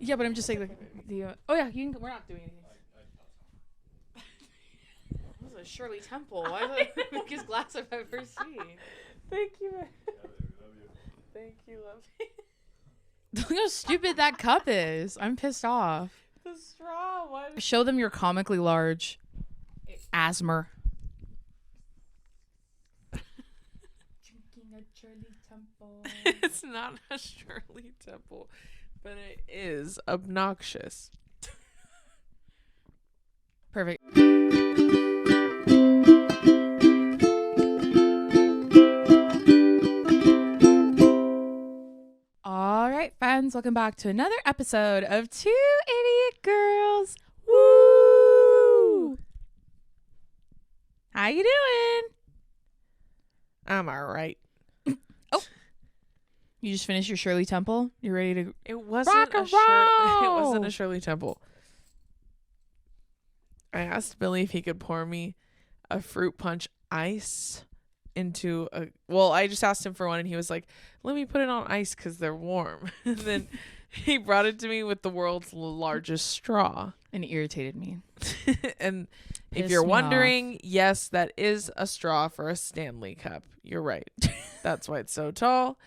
Yeah, but I'm just saying oh yeah, we're not doing anything. This is a Shirley Temple. Why the biggest glass I've ever seen? Thank you. Thank you, love. Look how stupid that cup is. I'm pissed off. The straw. What? Show them your comically large asthma. Drinking a Shirley Temple. It's not a Shirley Temple, but it is obnoxious. Perfect. All right, friends, welcome back to another episode of Two Idiot Girls. Woo! How you doing? I'm all right. Oh, you just finished your Shirley Temple? You ready to It wasn't rock a and roll? It wasn't a Shirley Temple. I asked Billy if he could pour me a fruit punch ice into a... Well, I just asked him for one, and he was like, let me put it on ice because they're warm. And then he brought it to me with the world's largest straw. And it irritated me. And if Pissed you're me wondering, yes, that is a straw for a Stanley cup. You're right. That's why it's so tall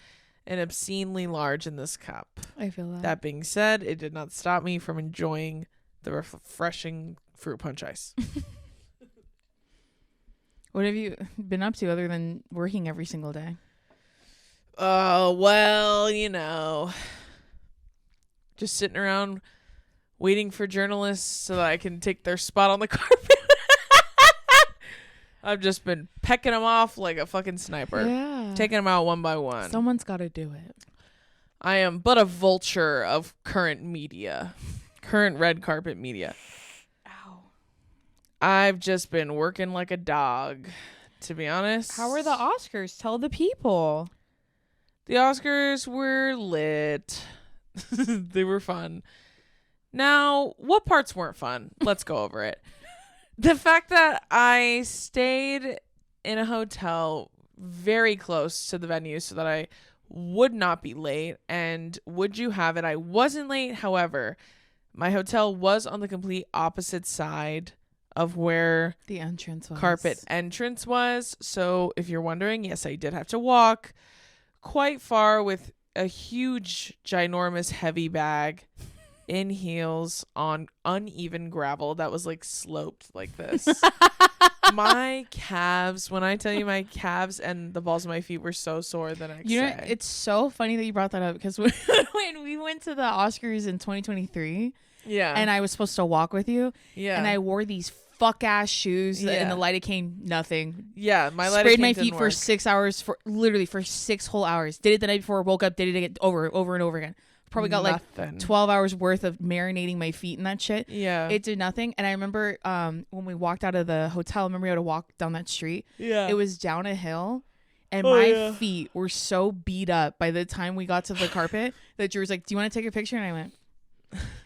and obscenely large in this cup. I feel that. That being said, it did not stop me from enjoying the refreshing fruit punch ice. What have you been up to other than working every single day? Oh, well, you know, just sitting around waiting for journalists so that I can take their spot on the carpet. I've just been pecking them off like a fucking sniper. Yeah. Taking them out one by one. Someone's got to do it. I am but a vulture of current media. Current red carpet media. Ow. I've just been working like a dog, to be honest. How were the Oscars? Tell the people. The Oscars were lit. They were fun. Now, what parts weren't fun? Let's go over it. The fact that I stayed in a hotel very close to the venue so that I would not be late. And would you have it, I wasn't late. However, my hotel was on the complete opposite side of where The entrance was. carpet entrance was. So if you're wondering, yes, I did have to walk quite far with a huge, ginormous, heavy bag in heels on uneven gravel that was like sloped like this. My calves, when I tell you my calves and the balls of my feet were so sore the next day. It's so funny that you brought that up because when we went to the Oscars in 2023, yeah, and I was supposed to walk with you, yeah, and I wore these fuck ass shoes, Yeah. and the lidocaine, nothing. yeah, my Sprayed my lidocaine feet didn't for work. 6 hours, for 6 whole hours. Did it the night before, woke up, did it again, over and over again. Probably got Nothing. like 12 hours worth of marinating my feet and that shit. Yeah, It did nothing. And I remember when we walked out of the hotel, remember we had to walk down that street. yeah. It was down a hill, and Oh, my yeah. feet were so beat up by the time we got to the carpet that Drew was like, do you want to take a picture? And I went,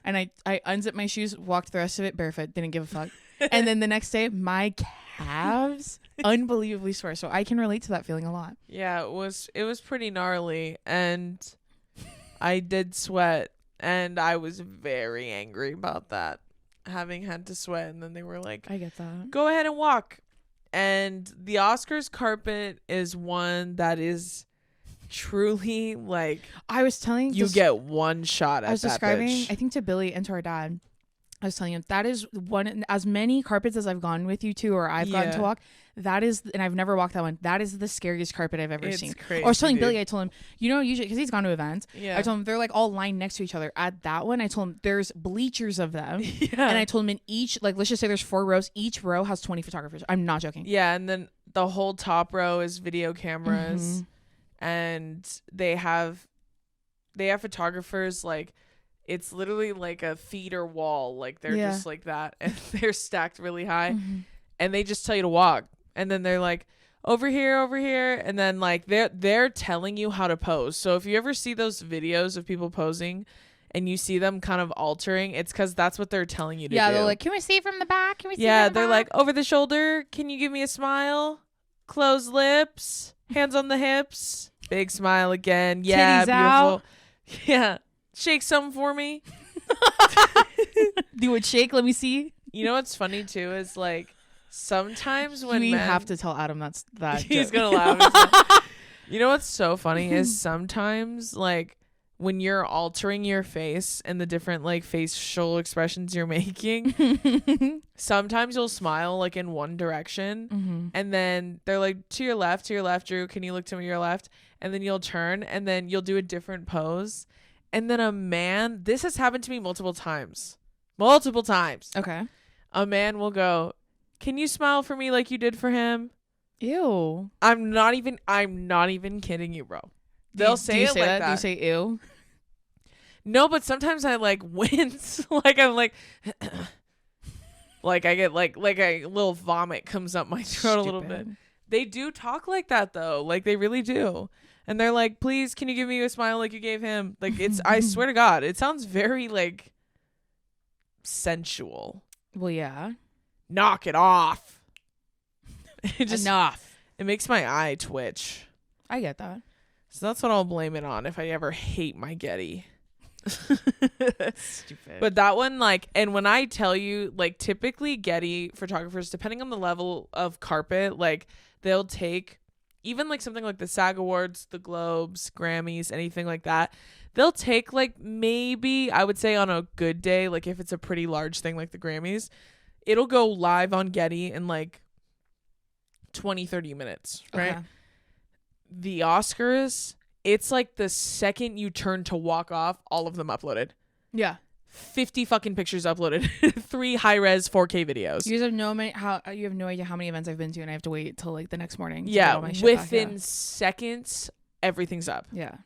and I unzipped my shoes, walked the rest of it barefoot, didn't give a fuck. And then the next day, my calves unbelievably sore. So I can relate to that feeling a lot. Yeah, it was pretty gnarly, and I did sweat, and I was very angry about that, having had to sweat. And then they were like, I get that. go ahead and walk. And the Oscars carpet is one that is truly like, I was telling you get one shot at I was that describing, bitch. I think to Billy and to our dad, I was telling him that is one, as many carpets as I've gone with you to, or I've gotten Yeah. to walk, that is, and I've never walked that one, that is the scariest carpet I've ever It's seen. crazy, Or I was telling dude. Billy, I told him, usually, because he's gone to events, Yeah. I told him they're like all lined next to each other. At that one, I told him there's bleachers of them. Yeah. And I told him in each, like, let's just say there's 4 rows. Each row has 20 photographers. I'm not joking. Yeah, and then the whole top row is video cameras, Mhm. and they have photographers, like, it's literally like a theater wall, like they're Yeah. just like that, and they're stacked really high, Mhm. and they just tell you to walk, and then they're like, over here, and then like they're telling you how to pose. So if you ever see those videos of people posing and you see them kind of altering, it's because that's what they're telling you to do. Yeah, they're like, can we see from the back? Can we see yeah, from the they're back? like, over the shoulder, can you give me a smile? Closed lips, hands on the hips, big smile again. Yeah, Titties out. beautiful. Yeah, shake some for me. Do it shake. Let me see. You know what's funny too is like sometimes when We men, have to tell Adam that's that. he's joke. gonna laugh. You know what's so funny is sometimes like when you're altering your face and the different like facial expressions you're making, sometimes you'll smile like in one direction and then they're like to your left, Drew, can you look to your left? And then you'll turn and then you'll do a different pose. And then a man, this has happened to me multiple times. Okay. A man will go, can you smile for me like you did for him? Ew. I'm not even kidding you, bro. They'll say it like that. Do you say ew? No, but sometimes I like wince. Like I'm like like I get like a little vomit comes up my throat a little bit. They do talk like that though. Like they really do. And they're like, please, can you give me a smile like you gave him? Like it's I swear to God, it sounds very like sensual. Well, yeah. Knock it off. Enough. It makes my eye twitch. I get that. So that's what I'll blame it on if I ever hate my Getty. Stupid. But that one, like, and when I tell you, like, typically Getty photographers, depending on the level of carpet, like, they'll take even like something like the SAG Awards, the Globes, Grammys, anything like that. They'll take like maybe I would say on a good day, like if it's a pretty large thing like the Grammys, it'll go live on Getty in like 20-30 minutes, right? Okay. The Oscars, it's like the second you turn to walk off, all of them uploaded. Yeah. 50 fucking pictures uploaded. 3 high-res 4K videos. You have no idea how many events I've been to, and I have to wait till like the next morning. To Yeah, get all my shit within back, seconds, everything's up. yeah.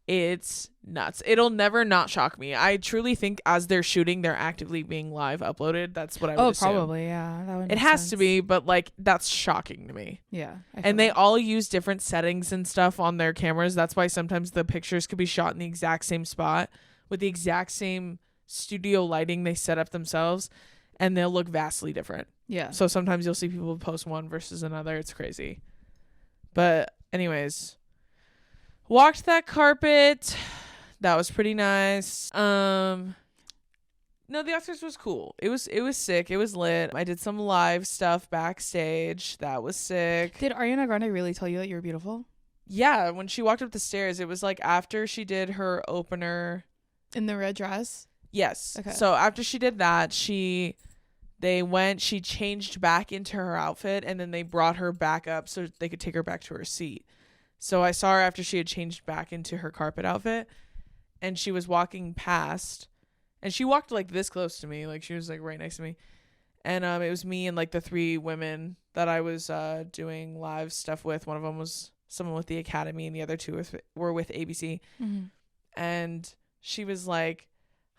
It's nuts. It'll never not shock me. I truly think as they're shooting, they're actively being live uploaded. That's what I would assume. Probably, yeah. That would It make has sense. to be, but like that's shocking to me. Yeah. And they all use different settings and stuff on their cameras. That's why sometimes the pictures could be shot in the exact same spot with the exact same studio lighting they set up themselves, and they'll look vastly different. Yeah. So sometimes you'll see people post one versus another. It's crazy. But anyways, walked that carpet. That was pretty nice. No, the Oscars was cool. It was sick. It was lit. I did some live stuff backstage. That was sick. Did Ariana Grande really tell you that you were beautiful? Yeah, when she walked up the stairs, it was like after she did her opener. In the red dress? Yes. Okay. So after she did that, she changed back into her outfit, and then they brought her back up so they could take her back to her seat. So I saw her after she had changed back into her carpet outfit, and she was walking past, and she walked like this close to me, like she was like right next to me. And it was me and like the 3 women that I was doing live stuff with. One of them was someone with the Academy, and the other 2 were with ABC. Mm-hmm. And she was like,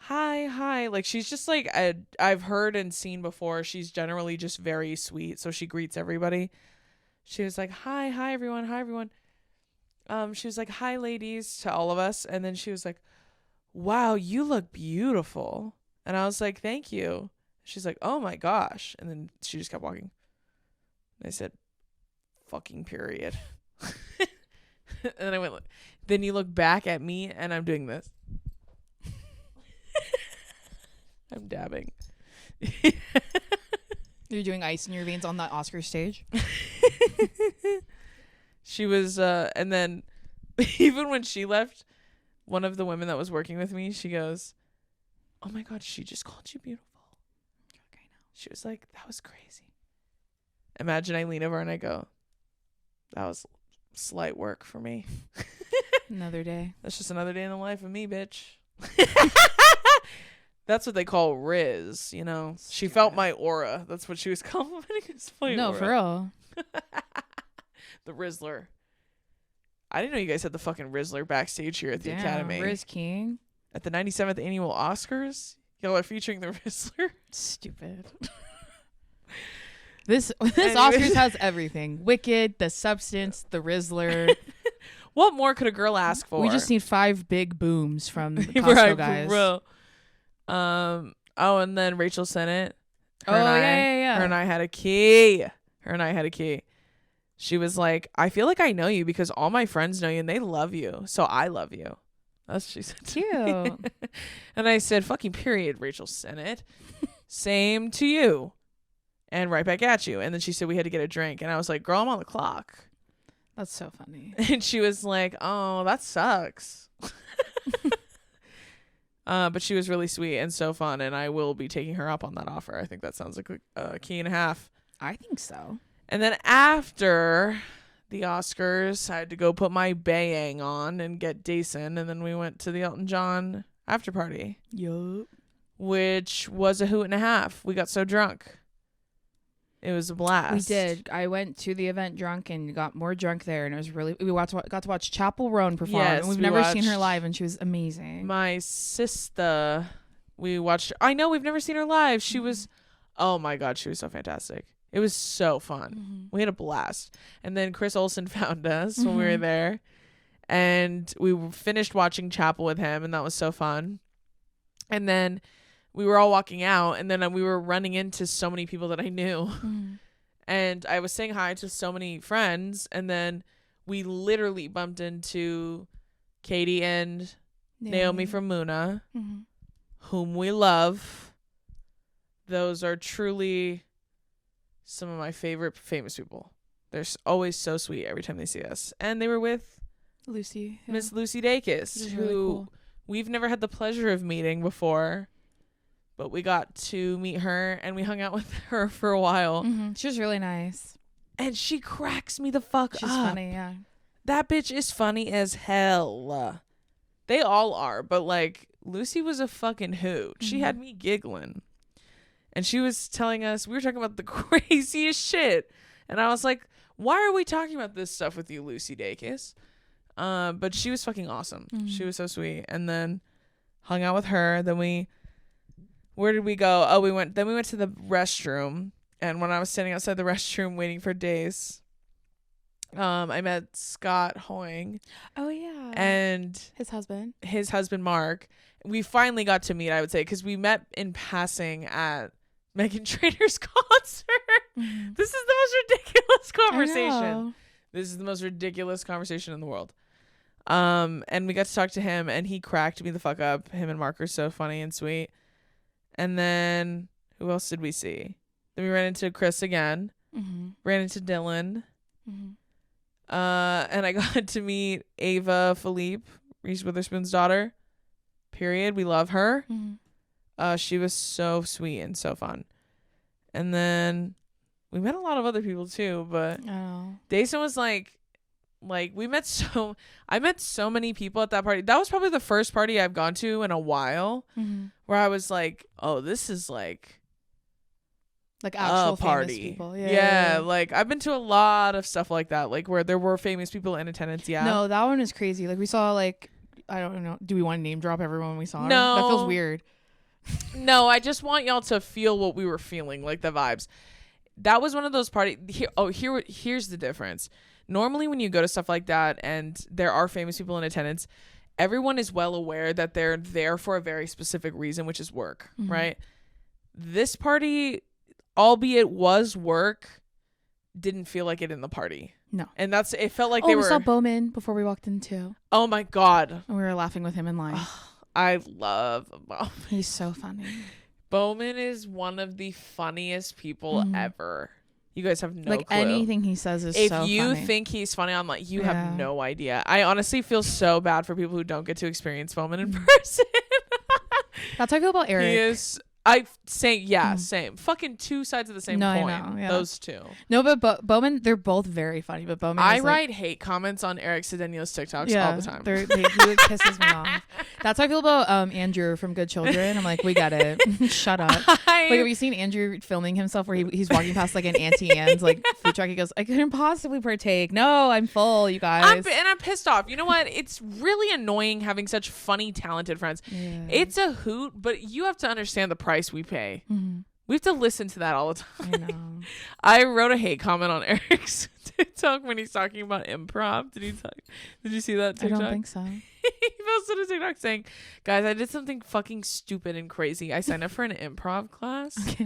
hi. Like she's just like I've heard and seen before. She's generally just very sweet, so she greets everybody. She was like, hi everyone. She was like, hi ladies to all of us, and then she was like, wow, you look beautiful. And I was like, thank you. She's like, oh my gosh. And then she just kept walking. And I said, fucking period. And then I went, then you look back at me and I'm doing this. I'm dabbing. You're doing ice in your veins on that Oscar stage? She was, and then even when she left, one of the women that was working with me, she goes, oh my God, she just called you beautiful. Okay, now. She was like, that was crazy. Imagine I lean over and I go, that was slight work for me. Another day. That's just another day in the life of me, bitch. That's what they call Riz, you know. She felt my aura. That's what she was complimenting us. No, for real. The Rizzler. I didn't know you guys had the fucking Rizzler backstage here at the Academy. Riz King. At the 97th annual Oscars, y'all are featuring the Rizzler. Stupid. This Oscars has everything. Wicked, the Substance, the Rizzler. What more could a girl ask for? We just need 5 big booms from the Costco guys. For real. And then Rachel Sennett. Yeah. Her and I had a key. She was like, I feel like I know you because all my friends know you and they love you. So I love you. That's what she said. Cute. And I said, fucking period, Rachel Sennett. Same to you. And right back at you. And then she said we had to get a drink. And I was like, girl, I'm on the clock. That's so funny. And she was like, oh, that sucks. But she was really sweet and so fun. And I will be taking her up on that offer. I think that sounds like a key and a half. I think so. And then after the Oscars, I had to go put my bayang on and get decent. And then we went to the Elton John after party. Yup. Which was a hoot and a half. We got so drunk. It was a blast. We did. I went to the event drunk and got more drunk there, and it was really. We got to watch Chapel Roan perform, Yes, and we've we never seen her watched live, and she was amazing. My sister, we watched. I know we've never seen her live. She was, oh my god, she was so fantastic. It was so fun. Mm-hmm. We had a blast. And then Chris Olsen found us when we were there, and we finished watching Chapel with him, and that was so fun. And then we were all walking out, and then we were running into so many people that I knew. Mm-hmm. And I was saying hi to so many friends, and then we literally bumped into Katie and Naomi from Muna, whom we love. Those are truly some of my favorite famous people. They're always so sweet every time they see us. And they were with Lucy. Yeah. Miss Lucy Dacus, who really cool. We've never had the pleasure of meeting before. But we got to meet her, and we hung out with her for a while. Mm-hmm. She was really nice. And she cracks me the fuck She's up. funny, yeah. That bitch is funny as hell. They all are, but like Lucy was a fucking hoot. She had me giggling. And she was telling us, we were talking about the craziest shit. And I was like, why are we talking about this stuff with you, Lucy Dacus? But she was fucking awesome. She was so sweet. And then hung out with her. Then where did we go? Oh, we went to the restroom. And when I was standing outside the restroom waiting for Days, I met Scott Hoying. Oh, yeah. And his husband, Mark. We finally got to meet, I would say, because we met in passing at Meghan Trainor's concert. This is the most ridiculous conversation. This is the most ridiculous conversation in the world. And we got to talk to him, and he cracked me the fuck up. Him and Mark are so funny and sweet. And then who else did we see? Then we ran into Chris again. Ran into Dylan. And I got to meet Ava Philippe, Reese Witherspoon's daughter. Period. We love her. She was so sweet and so fun. And then we met a lot of other people too, but Dason was like I met so many people at that party. That was probably the first party I've gone to in a while where I was like, oh, this is like actual party. Famous people. Yeah, like I've been to a lot of stuff like that, like where there were famous people in attendance. Yeah. No, that one is crazy. Like we saw I don't know. Do we want to name drop everyone we saw? No. That feels weird. No, I just want y'all to feel what we were feeling, like the vibes. That was one of those parties. Here's the difference. Normally when you go to stuff like that and there are famous people in attendance, everyone is well aware that they're there for a very specific reason, which is work, right? This party, albeit was work, didn't feel like it in the party. No. And it felt like they were... we saw Bowman before we walked in too. Oh my God. And we were laughing with him in line. I love Bowman. He's so funny. Bowman is one of the funniest people ever. You guys have no clue. Anything he says is so funny. If you think he's funny, I'm like, you have no idea. I honestly feel so bad for people who don't get to experience Bowman in person. That's how I feel about Eric. He is... same. Fucking two sides of the same coin. I know, yeah. Those two. No, but Bowman, they're both very funny. But Bowman, I write hate comments on Eric Sedenius TikToks all the time. He pisses me off. That's how I feel about Andrew from Good Children. I'm like, we get it. Shut up. Have you seen Andrew filming himself where he's walking past an Auntie Anne's food truck? He goes, I couldn't possibly partake. No, I'm full, you guys. I'm pissed off. You know what? It's really annoying having such funny, talented friends. Yeah. It's a hoot, but you have to understand the price we pay. We have to listen to that all the time. I know. I wrote a hate comment on Eric's TikTok when he's talking about improv. Did you see that TikTok? I don't think so. He posted a TikTok saying, guys, I did something fucking stupid and crazy. I signed up for an improv class.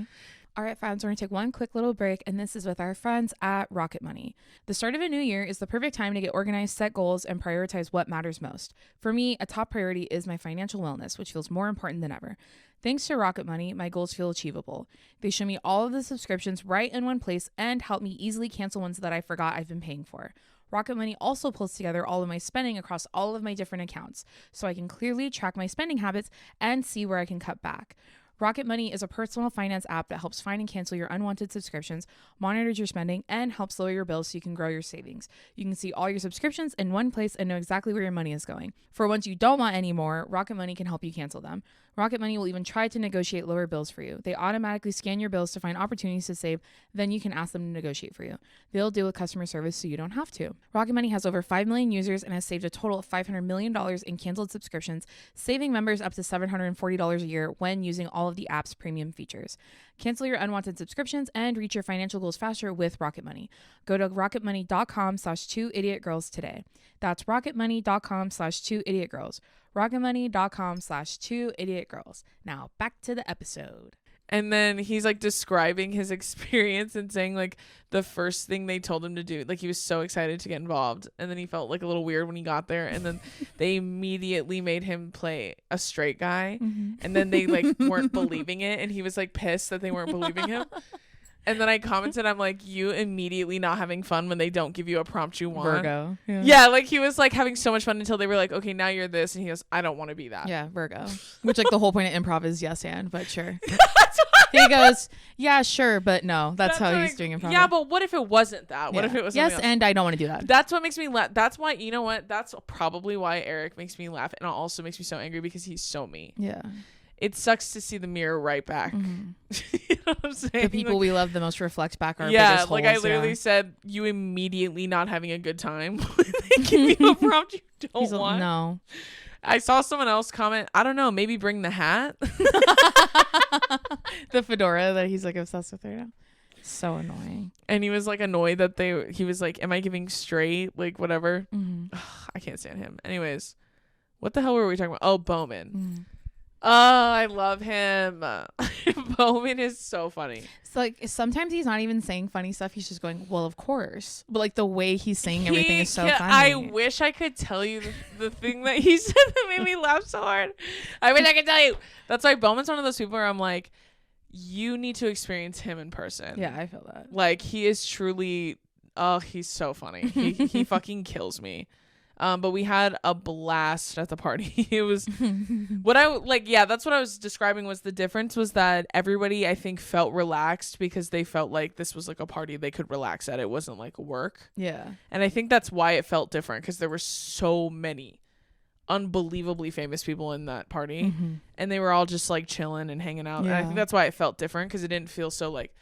All right, friends, we're going to take one quick little break, and this is with our friends at Rocket Money. The start of a new year is the perfect time to get organized, set goals, and prioritize what matters most. For me, a top priority is my financial wellness, which feels more important than ever. Thanks to Rocket Money, my goals feel achievable. They show me all of the subscriptions right in one place and help me easily cancel ones that I forgot I've been paying for. Rocket Money also pulls together all of my spending across all of my different accounts, so I can clearly track my spending habits and see where I can cut back. Rocket Money is a personal finance app that helps find and cancel your unwanted subscriptions, monitors your spending, and helps lower your bills so you can grow your savings. You can see all your subscriptions in one place and know exactly where your money is going. For ones you don't want anymore, Rocket Money can help you cancel them. Rocket Money will even try to negotiate lower bills for you. They automatically scan your bills to find opportunities to save, then you can ask them to negotiate for you. They'll deal with customer service so you don't have to. Rocket Money has over 5 million users and has saved a total of $500 million in canceled subscriptions, saving members up to $740 a year when using all of the app's premium features. Cancel your unwanted subscriptions and reach your financial goals faster with Rocket Money. Go to rocketmoney.com/2idiotgirls today. That's rocketmoney.com/2idiotgirls. rocketmoney.com/2idiotgirls. Now back to the episode. And then he's like describing his experience and saying like the first thing they told him to do, like he was so excited to get involved, and then he felt like a little weird when he got there, and then they immediately made him play a straight guy, and then they like weren't believing it, and he was like pissed that they weren't believing him. And then I commented, I'm like, you immediately not having fun when they don't give you a prompt you want. Virgo. Yeah, like he was like having so much fun until they were like, okay, now you're this. And he goes, I don't want to be that. Yeah, Virgo. Which like the whole point of improv is yes and, but sure. He goes, yeah, sure, but no. That's how he's doing improv. Yeah, but what if it wasn't that? What if it was yes, something else? and I don't want to do that. That's what makes me laugh. That's why, you know what? That's probably why Eric makes me laugh. And it also makes me so angry because he's so mean. Yeah. It sucks to see the mirror right back. Mm-hmm. You know what I'm saying? The people we love the most reflect back our yeah, biggest holes. like I literally said, you immediately not having a good time when they give you a prompt you don't want. No. I saw someone else comment, I don't know, maybe bring the hat. The fedora that he's like obsessed with right now. So annoying. And he was like annoyed that he was like, am I giving straight? Like whatever. Mm-hmm. Ugh, I can't stand him. Anyways, what the hell were we talking about? Oh, Bowman. Mm-hmm. Oh, I love him. Bowman is so funny. It's like sometimes he's not even saying funny stuff. He's just going, well, of course. But like the way he's saying everything is so funny. I wish I could tell you the thing that he said that made me laugh so hard. I wish I could tell you. That's why Bowman's one of those people where I'm like, you need to experience him in person. Yeah, I feel that. Like he is truly, oh, he's so funny. He fucking kills me. But we had a blast at the party. It was what I like. Yeah, that's what I was describing was the difference was that everybody I think felt relaxed because they felt like this was like a party they could relax at. It wasn't like work. Yeah. And I think that's why it felt different because there were so many unbelievably famous people in that party and they were all just like chilling and hanging out. Yeah. And I think that's why it felt different because it didn't feel so like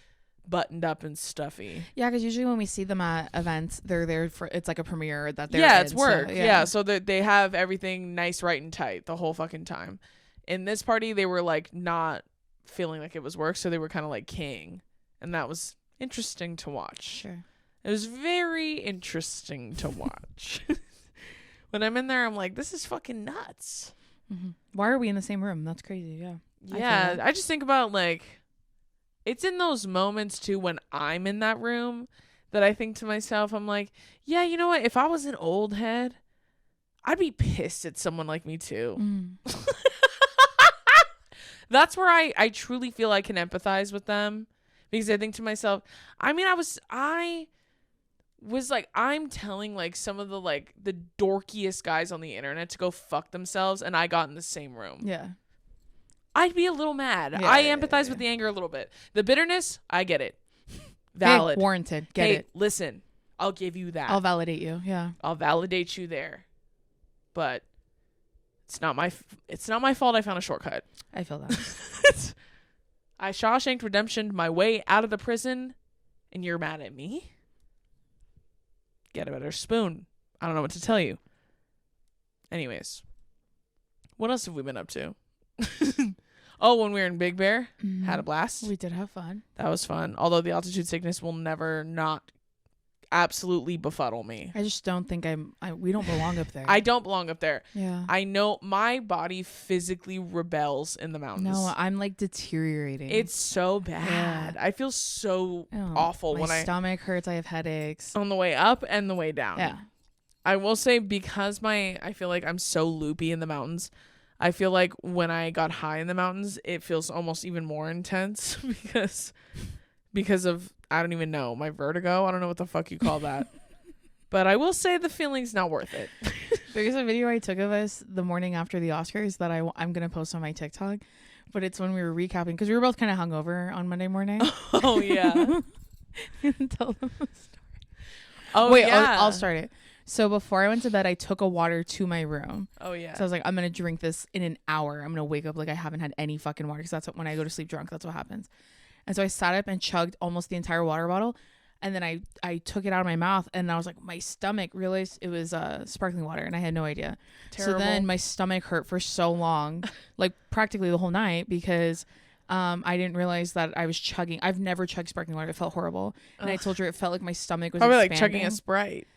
buttoned up and stuffy. Yeah, because usually when we see them at events, they're there for it's like a premiere that they're it's work. So, yeah, so they have everything nice, right, and tight the whole fucking time. In this party, they were like not feeling like it was work, so they were kind of like king, and that was interesting to watch. Sure, it was very interesting to watch. When I'm in there, I'm like, this is fucking nuts. Why are we in the same room? That's crazy. Yeah, I just think about like. It's in those moments, too, when I'm in that room that I think to myself, I'm like, yeah, you know what? If I was an old head, I'd be pissed at someone like me, too. That's where I truly feel I can empathize with them because I think to myself, I mean, I was like, I'm telling like some of the dorkiest guys on the internet to go fuck themselves, and I got in the same room. Yeah. I'd be a little mad. Yeah, I empathize with the anger a little bit. The bitterness, I get it. Valid. Hey, warranted. Get it. Listen, I'll give you that. I'll validate you. Yeah. I'll validate you there. But it's not my fault I found a shortcut. I feel that. I Shawshank Redemptioned my way out of the prison, and you're mad at me? Get a better spoon. I don't know what to tell you. Anyways, what else have we been up to? Oh, when we were in Big Bear, had a blast. We did have fun. That was fun. Although the altitude sickness will never not absolutely befuddle me. I just don't think we don't belong up there. I don't belong up there. Yeah. I know my body physically rebels in the mountains. No, I'm like deteriorating. It's so bad. I feel so awful when my stomach hurts. I have headaches on the way up and the way down. Yeah. I will say, because I feel like I'm so loopy in the mountains. I feel like when I got high in the mountains, it feels almost even more intense because of, I don't even know, my vertigo. I don't know what the fuck you call that. But I will say the feeling's not worth it. There's a video I took of us the morning after the Oscars that I'm going to post on my TikTok. But it's when we were recapping, because we were both kind of hungover on Monday morning. Oh, yeah. Tell them the story. Oh, wait, yeah. I'll start it. So before I went to bed, I took a water to my room. Oh, yeah. So I was like, I'm going to drink this in an hour. I'm going to wake up like I haven't had any fucking water, because that's when I go to sleep drunk. That's what happens. And so I sat up and chugged almost the entire water bottle. And then I took it out of my mouth, and I was like, my stomach realized it was sparkling water, and I had no idea. Terrible. So then my stomach hurt for so long, like practically the whole night, because I didn't realize that I was chugging. I've never chugged sparkling water. It felt horrible. And I told her it felt like my stomach was probably expanding, like chugging a Sprite.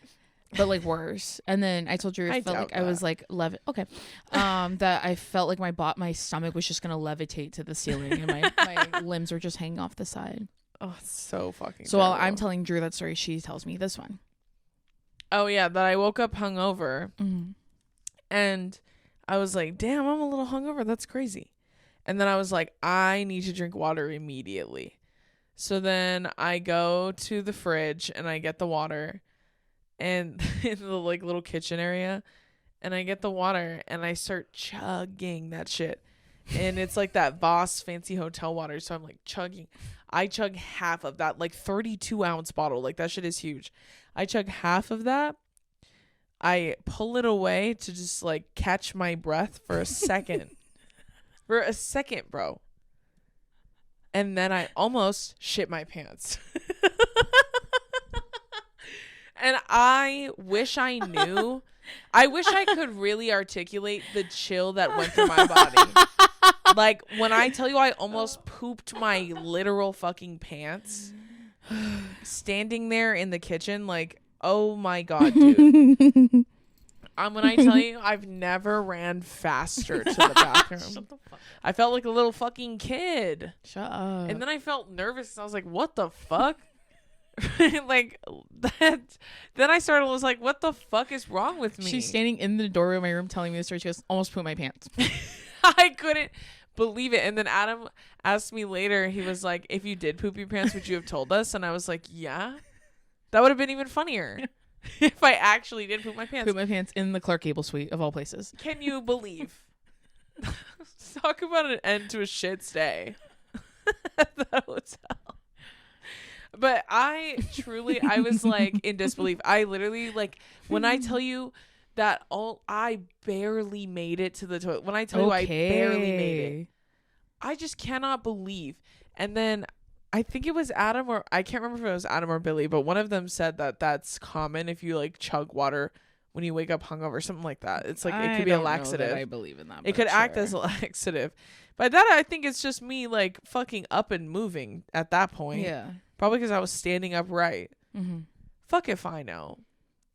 But like worse. And then I told her it felt like I was like that I felt like my stomach was just gonna levitate to the ceiling, and my limbs were just hanging off the side. Oh, it's so fucking So terrible. while I'm telling Drew that story, she tells me this one. Oh yeah, that I woke up hungover, and I was like, damn, I'm a little hungover. That's crazy. And then I was like, I need to drink water immediately. So then I go to the fridge and I get the water, and in the like little kitchen area, and I get the water and I start chugging that shit. And it's like that Voss fancy hotel water, so I'm like chugging. I chug half of that, like 32-ounce bottle. Like, that shit is huge. I chug half of that. I pull it away to just like catch my breath for a second. For a second, bro. And then I almost shit my pants. And I wish I knew. I wish I could really articulate the chill that went through my body. Like, when I tell you I almost pooped my literal fucking pants standing there in the kitchen, like, oh my God, dude. When I tell you, I've never ran faster to the bathroom. Shut the fuck up. I felt like a little fucking kid. Shut up. And then I felt nervous. And I was like, what the fuck? Like that. Then I was like, what the fuck is wrong with me? She's standing in the doorway of my room telling me the story. She goes, almost pooped my pants. I couldn't believe it. And then Adam asked me later, he was like, if you did poop your pants, would you have told us? And I was like, yeah. That would have been even funnier. If I actually did poop my pants. Poop my pants in the Clark Gable suite of all places. Can you believe? Talk about an end to a shit stay at the hotel. But I was like in disbelief. I literally, like, when I tell you that I barely made it to the toilet. When I tell you I barely made it, I just cannot believe. And then I think it was Adam, or I can't remember if it was Adam or Billy, but one of them said that that's common if you like chug water when you wake up hungover, something like that. It's like it could be a laxative. I believe in that. It could act as a laxative. By that, I think it's just me like fucking up and moving at that point. Yeah. Probably because I was standing upright. Mm-hmm. Fuck if I know.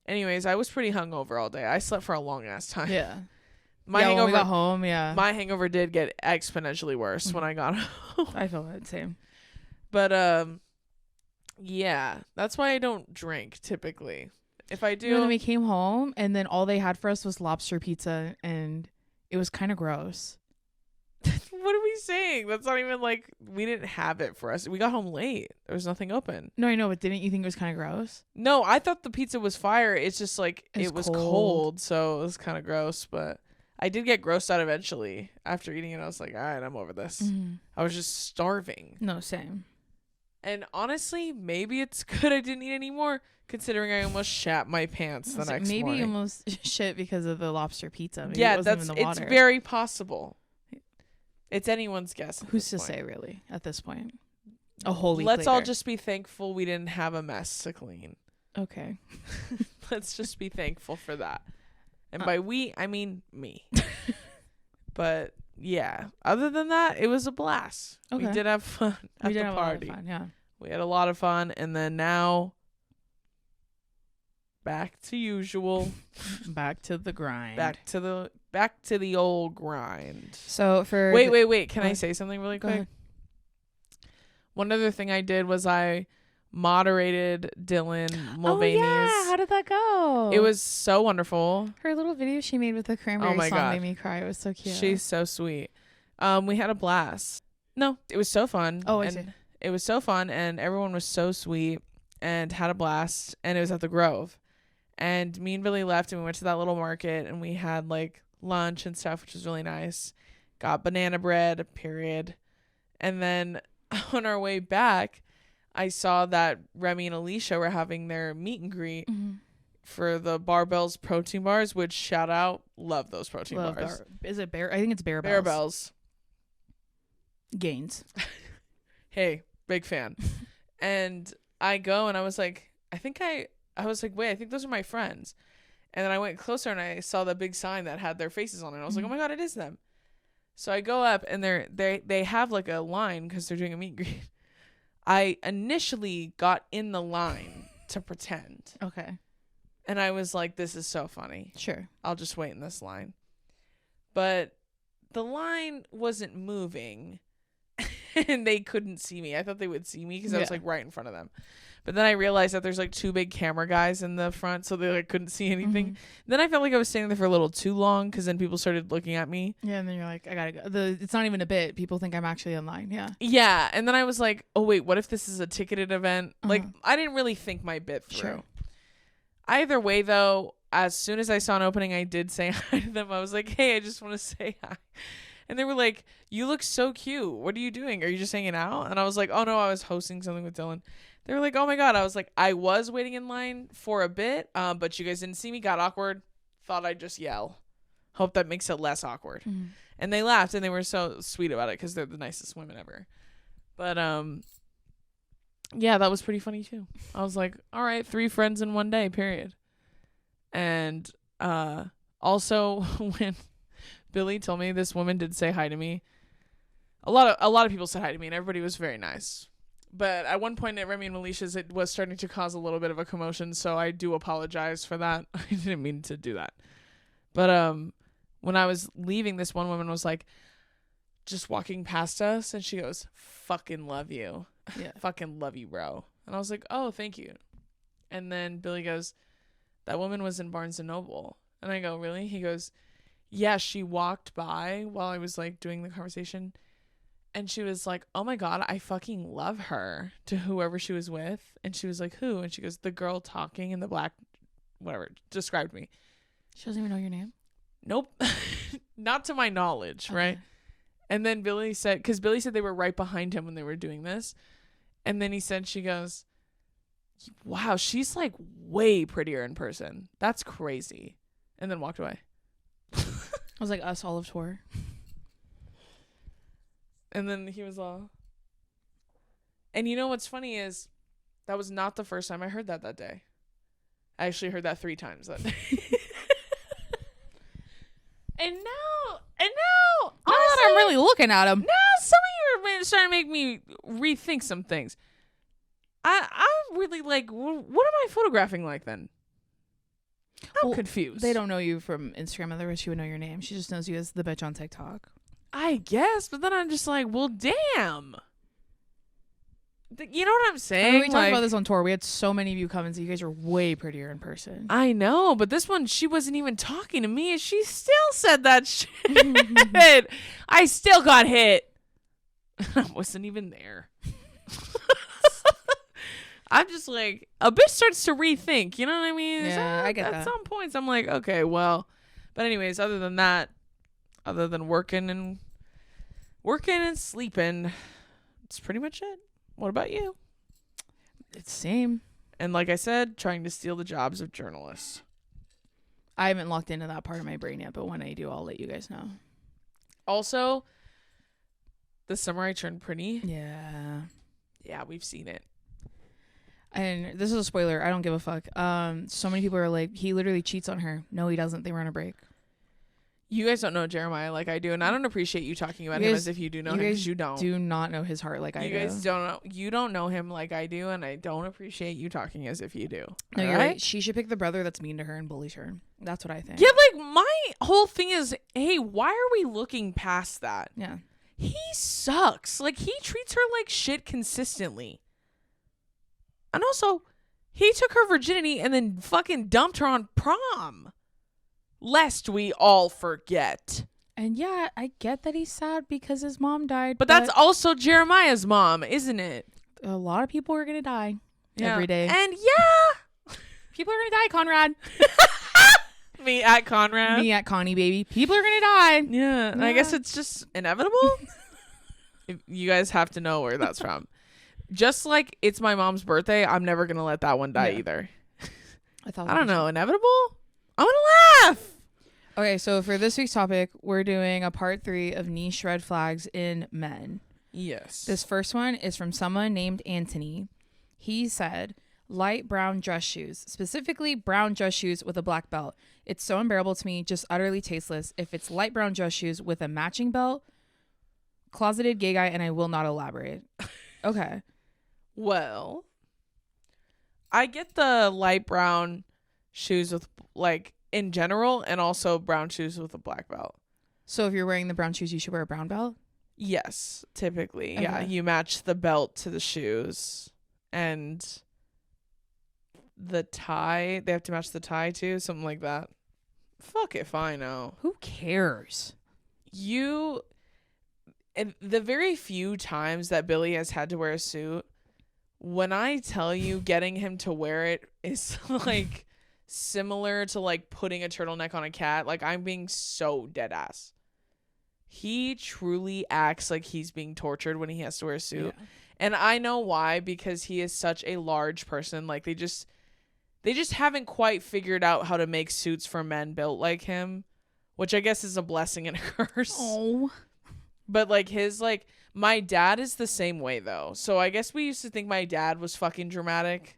Anyways, I was pretty hungover all day. I slept for a long ass time. Yeah. When we got home, my hangover did get exponentially worse when I got home. I feel that same. But yeah, that's why I don't drink typically. If I do, when we came home and then all they had for us was lobster pizza, and it was kind of gross. What are we saying? That's not even like, we didn't have it for us. We got home late. There was nothing open. No, I know, but didn't you think it was kind of gross? No, I thought the pizza was fire. It's just like it was cold, so it was kind of gross. But I did get grossed out eventually after eating it. I was like, all right, I'm over this. Mm-hmm. I was just starving. No, same. And honestly, maybe it's good I didn't eat anymore, considering I almost shat my pants the next morning. Maybe you almost shit because of the lobster pizza. Maybe yeah, it wasn't even the water. It's very possible. It's anyone's guess. Who's to say, really, at this point? A whole week Let's later. all just be thankful we didn't have a mess to clean. Okay. Let's just be thankful for that. And by we, I mean me. But yeah, other than that, it was a blast. Okay. We did have fun at the party. Yeah. We had a lot of fun. And then now back to usual. Back to the grind. Back to the old grind. So for wait. Can I say something really quick? ahead. One other thing I did was I moderated Dylan Mulvaney's. Oh yeah, how did that go? It was so wonderful. Her little video she made with the Cranberry my song God. made me cry. It was so cute. She's so sweet. We had a blast. No, it was so fun. Oh, I and see. It was so fun, and everyone was so sweet and had a blast. And it was at the Grove. And me and Billy left, and we went to that little market, and we had like lunch and stuff, which was really nice. Got banana bread, period. And then on our way back, I saw that Remy and Alicia were having their meet and greet for the Barbells protein bars, which shout out, love those protein bars. Is it Bear? I think it's Bear Bells. Bear Bells. Gains. Hey, big fan. And I go and I was like, I was like, wait, I think those are my friends. And then I went closer and I saw the big sign that had their faces on it. I was like, oh my God, it is them. So I go up and they have like a line because they're doing a meet and greet. I initially got in the line to pretend. Okay. And I was like, this is so funny. Sure. I'll just wait in this line. But the line wasn't moving and they couldn't see me. I thought they would see me because I was like right in front of them. But then I realized that there's like two big camera guys in the front, so they like couldn't see anything. Then I felt like I was standing there for a little too long because then people started looking at me. Yeah, and then you're like, I gotta go. It's not even a bit. People think I'm actually online. Yeah. Yeah, and then I was like, oh wait, what if this is a ticketed event? Like I didn't really think my bit through. Sure. Either way, though, as soon as I saw an opening, I did say hi to them. I was like, hey, I just want to say hi. And they were like, you look so cute. What are you doing? Are you just hanging out? And I was like, oh no, I was hosting something with Dylan. They were like, oh my God. I was like, I was waiting in line for a bit, but you guys didn't see me. Got awkward. Thought I'd just yell. Hope that makes it less awkward. And they laughed and they were so sweet about it because they're the nicest women ever. But yeah, that was pretty funny too. I was like, all right, 3 friends in one day, period. And also when Billy told me this woman did say hi to me, a lot of people said hi to me and everybody was very nice. But at one point at Remy and Alicia's, it was starting to cause a little bit of a commotion, so I do apologize for that. I didn't mean to do that. But when I was leaving, this one woman was like just walking past us and she goes, fucking love you. Yeah. Fucking love you, bro. And I was like, oh, thank you. And then Billy goes, that woman was in Barnes & Noble. And I go, really? He goes, yeah, she walked by while I was like doing the conversation. And she was like, oh my God, I fucking love her, to whoever she was with. And she was like, who? And she goes, the girl talking in the black, whatever, described me. She doesn't even know your name? Nope. Not to my knowledge, okay. Right? And then Billy said, because Billy said they were right behind him when they were doing this. And then he said, she goes, wow, she's like way prettier in person. That's crazy. And then walked away. I was like, us Olive Tour. And then he was all. And you know what's funny is that was not the first time I heard that day. I actually heard that 3 times that day. and now, honestly, that I'm really looking at him. Now some of you are starting to make me rethink some things. I'm really like, what am I photographing like then? I'm confused. They don't know you from Instagram, otherwise she would know your name. She just knows you as the bitch on TikTok. I guess, but then I'm just like, well, damn. You know what I'm saying? I mean, we talked about this on tour. We had so many of you comments that you guys are way prettier in person. I know, but this one, she wasn't even talking to me, and she still said that shit. I still got hit. I wasn't even there. I'm just like, a bitch starts to rethink. You know what I mean? Yeah, I get that. At some points, I'm like, okay, well. But anyways, other than that, other than working and sleeping, it's pretty much it. What about you? It's same. And like I said, trying to steal the jobs of journalists. I haven't locked into that part of my brain yet, but when I do, I'll let you guys know. Also, this summer I turned pretty. Yeah. Yeah, we've seen it. And this is a spoiler. I don't give a fuck. So many people are like, he literally cheats on her. No, he doesn't. They were on a break. You guys don't know Jeremiah like I do, and I don't appreciate you talking about him as if you do know him, because you don't. Do not know his heart like I do. You guys don't know. You don't know him like I do, and I don't appreciate you talking as if you do. No, you're right. She should pick the brother that's mean to her and bullies her. That's what I think. Yeah, like my whole thing is, hey, why are we looking past that? Yeah. He sucks. Like, he treats her like shit consistently. And also, he took her virginity and then fucking dumped her on prom. Lest we all forget. And yeah, I get that he's sad because his mom died. But that's also Jeremiah's mom, isn't it? A lot of people are going to die every day. And yeah. People are going to die, Conrad. Me at Conrad. Me at Connie, baby. People are going to die. Yeah. I guess it's just inevitable. If you guys have to know where that's from. Just like it's my mom's birthday, I'm never going to let that one die either. I don't know. Inevitable? I'm going to laugh. Okay, so for this week's topic, we're doing a part 3 of niche red flags in men. Yes. This first one is from someone named Anthony. He said, light brown dress shoes, specifically brown dress shoes with a black belt. It's so unbearable to me, just utterly tasteless. If it's light brown dress shoes with a matching belt, closeted gay guy, and I will not elaborate. Okay. Well, I get the light brown shoes with, like, in general, and also brown shoes with a black belt. So if you're wearing the brown shoes, you should wear a brown belt? Yes, typically. Okay. Yeah, you match the belt to the shoes. And the tie, they have to match the tie too, something like that. Fuck if I know. Who cares? And the very few times that Billy has had to wear a suit, when I tell you getting him to wear it is like similar to like putting a turtleneck on a cat, like I'm being so dead ass. He truly acts like he's being tortured when he has to wear a suit. Yeah. And I know why, because he is such a large person. Like they just haven't quite figured out how to make suits for men built like him, which I guess is a blessing and a curse. Oh. But like my dad is the same way though. So I guess we used to think my dad was fucking dramatic.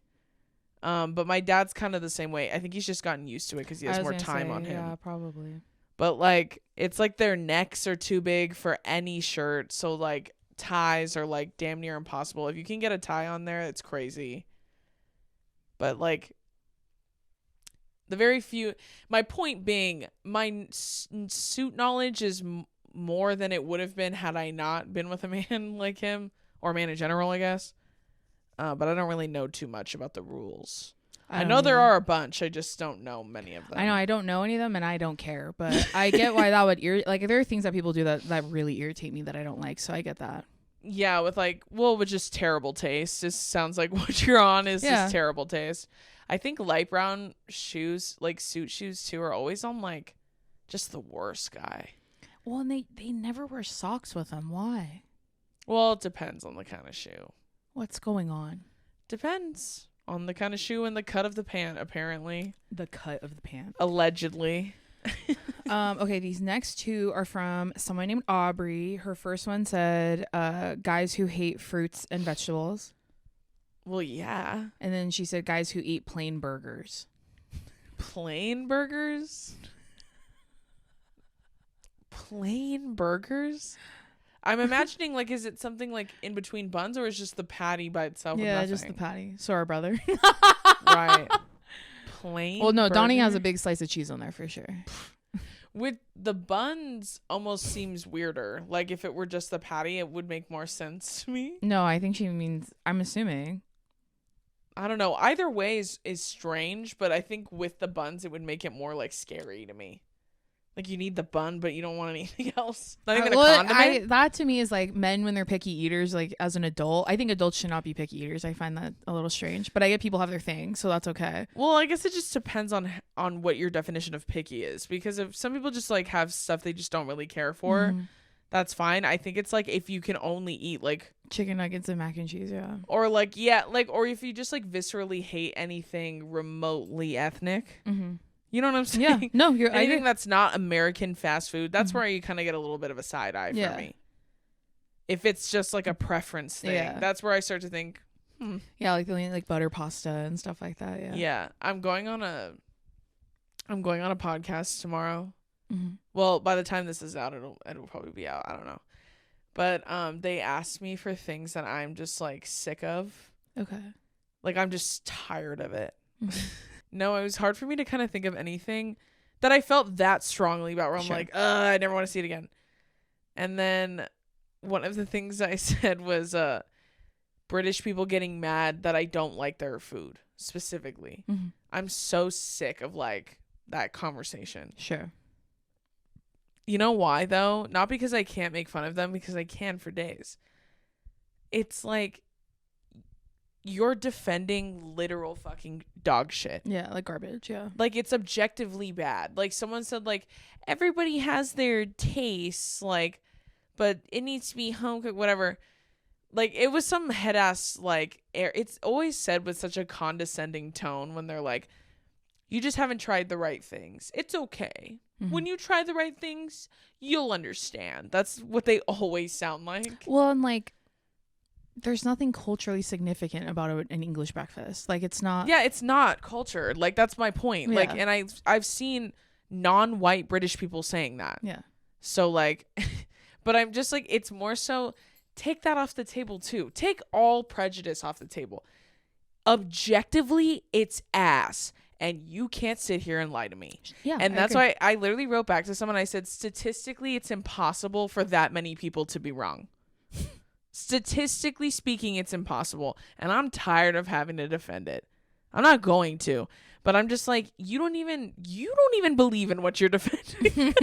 But my dad's kind of the same way. I think he's just gotten used to it because he has more time on him. Yeah, probably. But like it's like their necks are too big for any shirt. So like ties are like damn near impossible. If you can get a tie on there, it's crazy. But like the very few, my point being, my suit knowledge is more than it would have been had I not been with a man like him, or a man in general, I guess. But I don't really know too much about the rules. I know there are a bunch. I just don't know many of them. I know I don't know any of them, and I don't care. But I get why that would like there are things that people do that really irritate me that I don't like. So I get that. Yeah, with just terrible taste. Just sounds like what you're on is just terrible taste. I think light brown shoes, like suit shoes too, are always on like just the worst guy. Well, and they never wear socks with them. Why? Well, it depends on the kind of shoe. What's going on? Depends on the kind of shoe and the cut of the pant, apparently. The cut of the pant. Allegedly. Okay, these next two are from someone named Aubrey. Her first one said, guys who hate fruits and vegetables. Well, yeah. And then she said, guys who eat plain burgers. Plain burgers? Plain burgers? I'm imagining, like, is it something like in between buns, or is just the patty by itself? Yeah, with just the patty. So our brother. Right. Plain. Well, no, burger? Donnie has a big slice of cheese on there for sure. With the buns, almost seems weirder. Like if it were just the patty, it would make more sense to me. No, I think she means. I'm assuming. I don't know. Either way is strange, but I think with the buns, it would make it more like scary to me. Like you need the bun, but you don't want anything else. Not even a condiment. That to me is like men when they're picky eaters. Like as an adult, I think adults should not be picky eaters. I find that a little strange, but I get people have their thing, so that's okay. Well, I guess it just depends on what your definition of picky is. Because if some people just like have stuff they just don't really care for, that's fine. I think it's like if you can only eat like chicken nuggets and mac and cheese, yeah. Or like or if you just like viscerally hate anything remotely ethnic. Mm-hmm. You know what I'm saying? Yeah. No, anything that's not American fast food. That's where you kind of get a little bit of a side eye for me. If it's just like a preference thing, that's where I start to think. Yeah, like butter pasta and stuff like that. Yeah. Yeah, I'm going on a podcast tomorrow Well, by the time this is out, it'll probably be out. I don't know. But they asked me for things that I'm just like sick of. Okay. Like I'm just tired of it. No, it was hard for me to kind of think of anything that I felt that strongly about where I'm like, I never want to see it again. And then one of the things I said was British people getting mad that I don't like their food specifically. I'm so sick of like that conversation. Sure. You know why though? Not because I can't make fun of them, because I can for days. It's like you're defending literal fucking dog shit. Yeah, like garbage, yeah. Like it's objectively bad. Like someone said like everybody has their tastes, like, but it needs to be home cooked, whatever. Like it was some head ass like it's always said with such a condescending tone when they're like, you just haven't tried the right things. It's okay. When you try the right things, you'll understand. That's what they always sound like. Well, and like there's nothing culturally significant about an English breakfast. Like it's not. Yeah, it's not cultured. Like that's my point. Yeah. Like, and I've seen non-white British people saying that. Yeah. So like, but I'm just like, it's more so take that off the table too. Take all prejudice off the table. Objectively, it's ass. And you can't sit here and lie to me. Yeah. And that's why I literally wrote back to someone. I said, statistically, it's impossible for that many people to be wrong. Statistically speaking, it's impossible. And I'm tired of having to defend it. I'm not going to. But I'm just like, you don't even believe in what you're defending.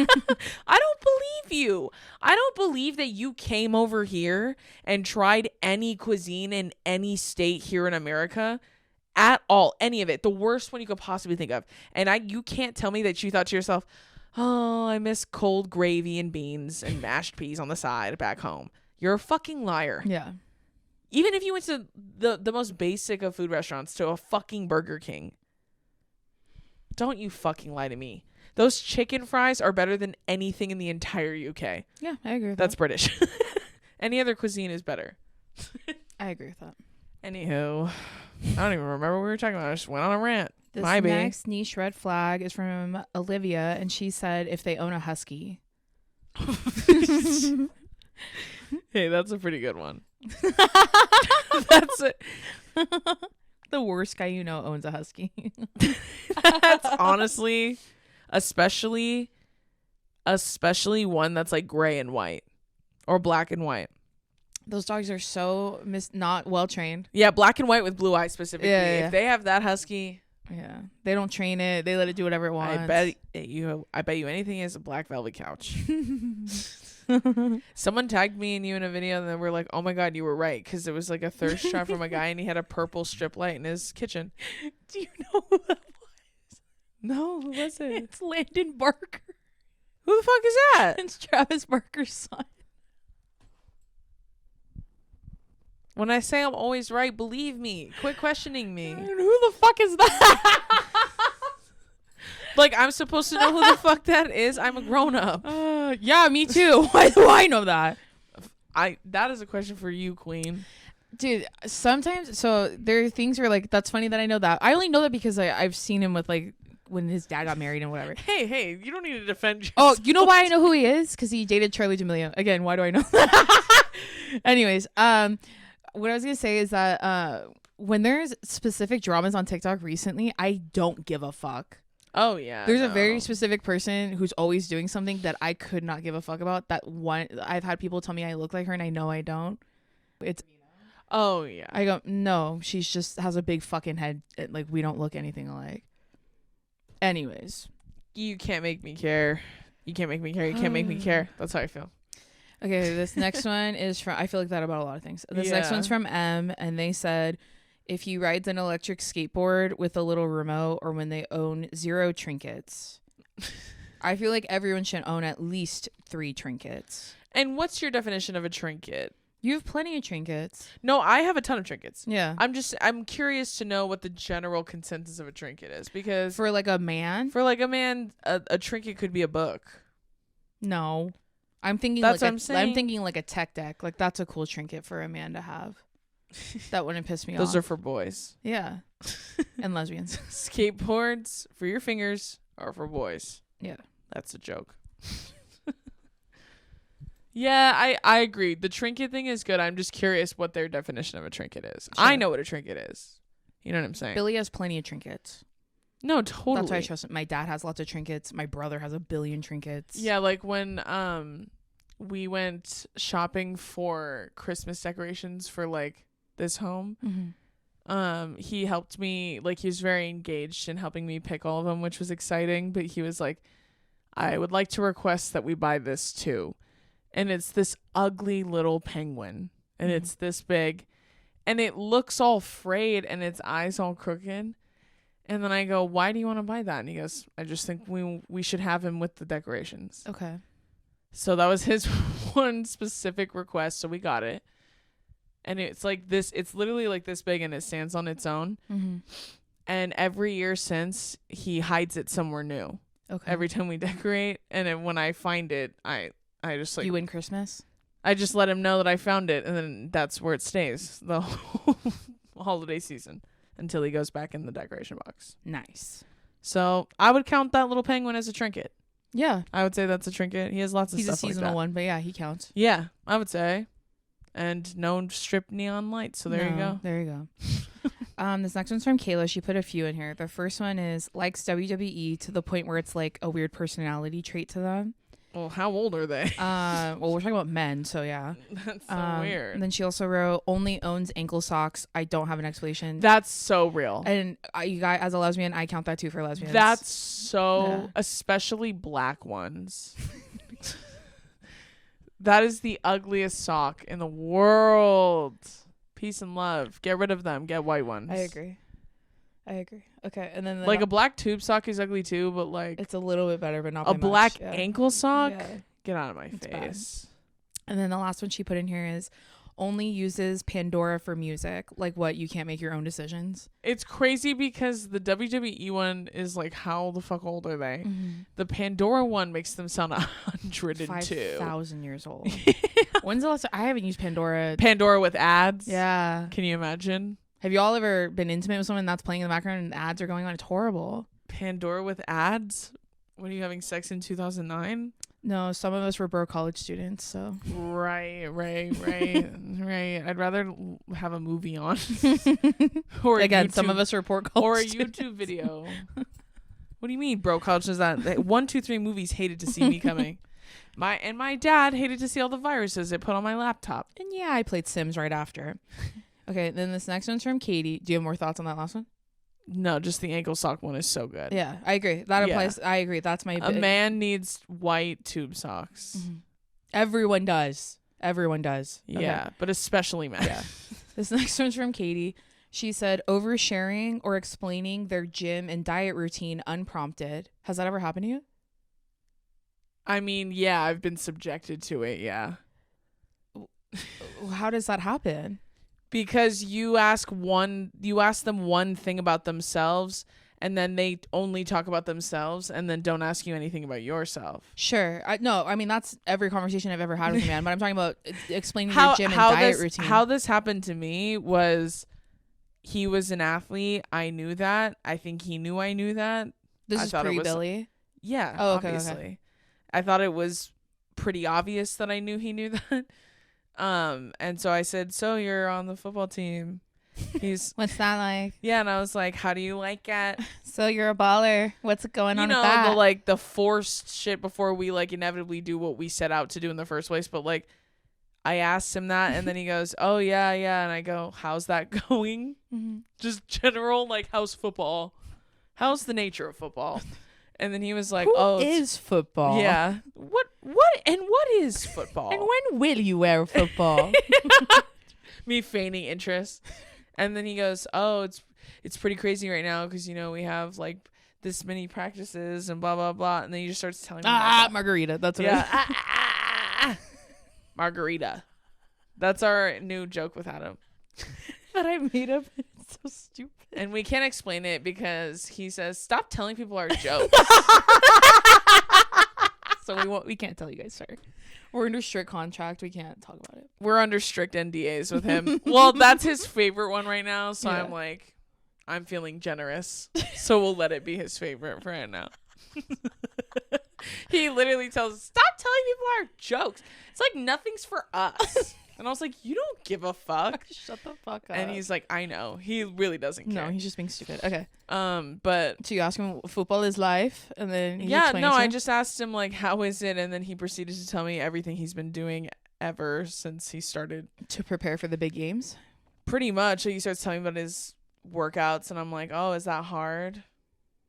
I don't believe you. I don't believe that you came over here and tried any cuisine in any state here in America at all, any of it, the worst one you could possibly think of, and you can't tell me that you thought to yourself, oh, I miss cold gravy and beans and mashed peas on the side back home. You're a fucking liar. Yeah. Even if you went to the most basic of food restaurants, to a fucking Burger King, don't you fucking lie to me. Those chicken fries are better than anything in the entire UK. Yeah, I agree with That's that. British. Any other cuisine is better. I agree with that. Anywho, I don't even remember what we were talking about. I just went on a rant. This next niche red flag is from Olivia, and she said if they own a husky. Hey, that's a pretty good one. That's it. The worst guy you know owns a husky. That's honestly, especially one that's like gray and white or black and white. Those dogs are so not well trained. Yeah, black and white with blue eyes specifically. Yeah. If they have that husky, yeah, they don't train it. They let it do whatever it wants. I bet you anything is a black velvet couch. Someone tagged me and you in a video, and then we're like, "Oh my god, you were right," because it was like a thirst trap from a guy, and he had a purple strip light in his kitchen. Do you know who that was? No, who was it? It's Landon Barker. Who the fuck is that? It's Travis Barker's son. When I say I'm always right, believe me. Quit questioning me. And who the fuck is that? Like, I'm supposed to know who the fuck that is? I'm a grown-up. Yeah, me too. Why do I know that? That is a question for you, queen. Dude, sometimes, so there are things where, like, that's funny that I know that. I only know that because I've seen him with, like, when his dad got married and whatever. Hey, you don't need to defend yourself. Oh, you know why I know who he is? Because he dated Charlie D'Amelio. Again, why do I know that? Anyways, what I was going to say is that when there's specific dramas on TikTok recently, I don't give a fuck. Oh, yeah. There's a very specific person who's always doing something that I could not give a fuck about. That one, I've had people tell me I look like her and I know I don't. It's, oh, yeah. I go, no, she's just has a big fucking head. Like, we don't look anything alike. Anyways. You can't make me care. You can't make me care. You can't make me care. That's how I feel. Okay, this next one is from, I feel like that about a lot of things. This next one's from M, and they said, if he rides an electric skateboard with a little remote, or when they own 0 trinkets. I feel like everyone should own at least 3 trinkets. And what's your definition of a trinket? You have plenty of trinkets. No, I have a ton of trinkets. Yeah. I'm curious to know what the general consensus of a trinket is, because For like a man? a trinket could be a book. No. I'm thinking That's like what I'm saying. I'm thinking like a tech deck. Like that's a cool trinket for a man to have. That wouldn't piss me off. Those are for boys. Yeah. And lesbians. Skateboards for your fingers are for boys. Yeah. That's a joke. Yeah, I agree. The trinket thing is good. I'm just curious what their definition of a trinket is. Sure. I know what a trinket is. You know what I'm saying? Billy has plenty of trinkets. No, totally. That's why I trust him. My dad has lots of trinkets. My brother has a billion trinkets. Yeah, like when we went shopping for Christmas decorations for like this home. He helped me, like he was very engaged in helping me pick all of them, which was exciting. But he was like, I would like to request that we buy this too. And it's this ugly little penguin. And it's this big. And it looks all frayed and its eyes all crooked. And then I go, why do you want to buy that? And he goes, I just think we should have him with the decorations. Okay. So that was his one specific request. So we got it. And it's like this. It's literally like this big and it stands on its own. And every year since, he hides it somewhere new. Okay. Every time we decorate. And then when I find it, I just like. You win Christmas? I just let him know that I found it. And then that's where it stays the whole holiday season until he goes back in the decoration box. Nice. So I would count that little penguin as a trinket. Yeah. I would say that's a trinket. He has lots of He's stuff a seasonal like that. one, but yeah, he counts. Yeah, I would say. And no strip neon lights. So there you go. There you go. This next one's from Kayla. She put a few in here. The first one is likes WWE to the point where it's like a weird personality trait to them. Well, how old are they? Well, we're talking about men, so yeah. That's so weird. And then she also wrote, only owns ankle socks. I don't have an explanation. That's so real. And you guys, as a lesbian, I count that too for lesbians. That's so, especially black ones. That is the ugliest sock in the world. Peace and love. Get rid of them. Get white ones. I agree. Okay, and then like a black tube sock is ugly too, but like it's a little bit better, but not a by black much. Yeah. ankle sock. Yeah. Get out of my It's face. And then the last one she put in here is only uses Pandora for music. Like what? You can't make your own decisions. It's crazy because the WWE one is like, how the fuck old are they? The Pandora one makes them sound 102. 5,000 years old. When's the last time? I haven't used Pandora. Pandora with ads. Yeah. Can you imagine? Have y'all ever been intimate with someone that's playing in the background and ads are going on? It's horrible. Pandora with ads? When are you having sex in 2009? No, some of us were broke college students, so. Right. I'd rather have a movie on. Or again, YouTube, some of us were poor college or a students. YouTube video. What do you mean, broke college? Is that 1, 2, 3 movies hated to see me coming? My dad hated to see all the viruses it put on my laptop. And yeah, I played Sims right after. Okay, then this next one's from Katie. Do you have more thoughts on that last one? No, just the ankle sock one is so good. Yeah, I agree. That applies. I agree. That's my. A man needs white tube socks. Everyone does. Yeah, Okay. but especially men. Yeah. This next one's from Katie. She said oversharing or explaining their gym and diet routine unprompted. Has that ever happened to you? I mean, yeah, I've been subjected to it. Yeah. How does that happen? Because you ask them one thing about themselves and then they only talk about themselves and then don't ask you anything about yourself. Sure. I mean, that's every conversation I've ever had with a man, but I'm talking about explaining your gym and diet routine. How this happened to me was he was an athlete. I knew that. I think he knew I knew that. This is pre-Billy? Yeah, oh, okay, obviously. Okay. I thought it was pretty obvious that I knew he knew that. And so I said, so you're on the football team. He's what's that like? Yeah, and I was like, how do you like it? So you're a baller. What's going on with that? The forced shit before we like inevitably do what we set out to do in the first place. But like I asked him that and then he goes, oh yeah. And I go, how's that going? Just general, like, how's football? How's the nature of football? And then he was like, Who is football? Yeah. What is football? And when will you wear football? Me feigning interest. And then he goes, oh, it's pretty crazy right now because, we have like this many practices and blah, blah, blah. And then he just starts telling me margarita. That's what it is. Margarita. That's our new joke with Adam. That I made up. It's so stupid. And we can't explain it because he says, stop telling people our jokes. So we can't tell you guys, sorry. We're under strict contract. We can't talk about it. We're under strict NDAs with him. Well, that's his favorite one right now. So yeah. I'm like, I'm feeling generous. So we'll let it be his favorite for right now. He literally tells us, stop telling people our jokes. It's like nothing's for us. And I was like, you don't give a fuck. Shut the fuck up. And he's like, I know. He really doesn't care. No, he's just being stupid. Okay. But so you ask him, football is life, and then I just asked him like, how is it? And then he proceeded to tell me everything he's been doing ever since he started to prepare for the big games. Pretty much. So he starts telling me about his workouts, and I'm like, oh, is that hard?